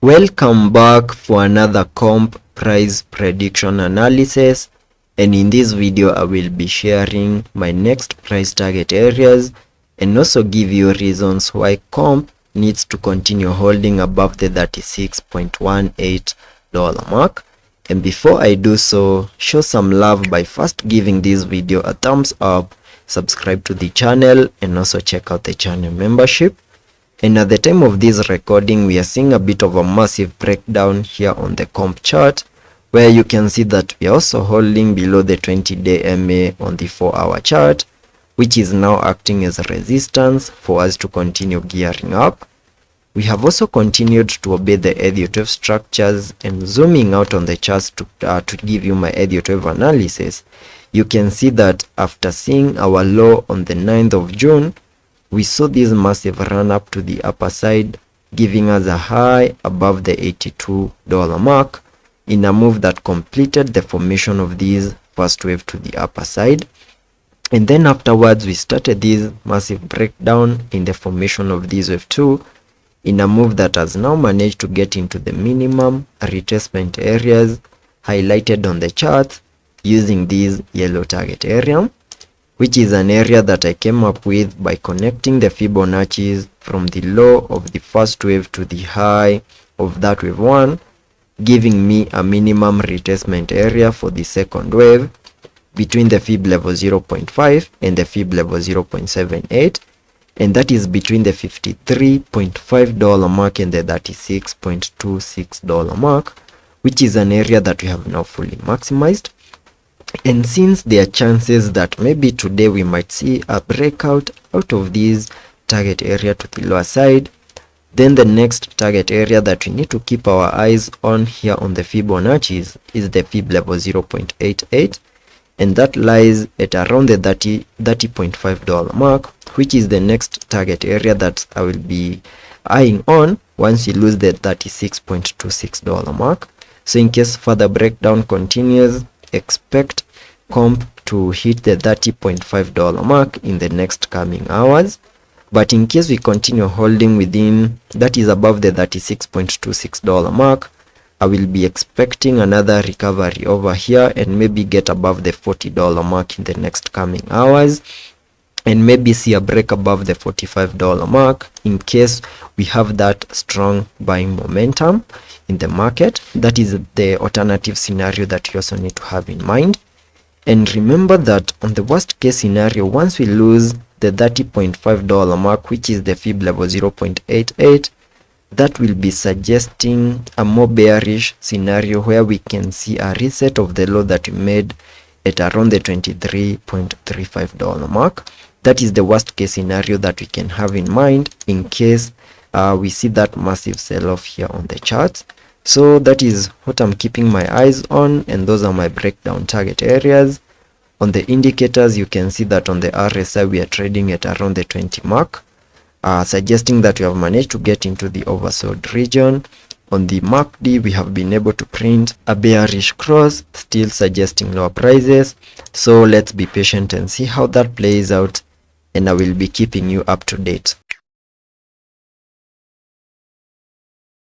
Welcome back for another comp price prediction analysis, and in this video I will be sharing my next price target areas and also give you reasons why comp needs to continue holding above the $36.18 mark. And before I do so, show some love by first giving this video a thumbs up, subscribe to the channel, and also check out the channel membership. And at the time of this recording, we are seeing a bit of a massive breakdown here on the comp chart, where you can see that we are also holding below the 20-day MA on the 4-hour chart, which is now acting as a resistance for us to continue gearing up. We have also continued to obey the Editive structures, and zooming out on the charts to give you my Editive analysis, you can see that after seeing our low on the 9th of June, we saw this massive run up to the upper side, giving us a high above the $82 mark in a move that completed the formation of this first wave to the upper side. And then afterwards, we started this massive breakdown in the formation of this wave 2 in a move that has now managed to get into the minimum retracement areas highlighted on the chart using this yellow target area, which is an area that I came up with by connecting the Fibonacci's from the low of the first wave to the high of that wave 1, giving me a minimum retracement area for the second wave between the Fib level 0.5 and the Fib level 0.78, and that is between the $53.5 mark and the $36.26 mark, which is an area that we have now fully maximized. And since there are chances that maybe today we might see a breakout out of this target area to the lower side, then the next target area that we need to keep our eyes on here on the Fibonacci's is the Fib level 0.88, and that lies at around the $30.5 mark, which is the next target area that I will be eyeing on once we lose the $36.26 mark. So in case further breakdown continues, expect comp to hit the $30.5 mark in the next coming hours. But in case we continue holding within, that is above the $36.26 mark, I will be expecting another recovery over here and maybe get above the $40 mark in the next coming hours, and maybe see a break above the $45 mark in case we have that strong buying momentum in the market. That is the alternative scenario that you also need to have in mind. And remember that on the worst case scenario, once we lose the $30.5 mark, which is the Fib level 0.88, that will be suggesting a more bearish scenario where we can see a reset of the low that we made at around the $23.35 mark. That is the worst case scenario that we can have in mind in case we see that massive sell-off here on the charts. So that is what I'm keeping my eyes on, and those are my breakdown target areas. On the indicators, you can see that on the RSI we are trading at around the 20 mark, suggesting that we have managed to get into the oversold region. On the MACD, we have been able to print a bearish cross, still suggesting lower prices. So let's be patient and see how that plays out, and I will be keeping you up to date.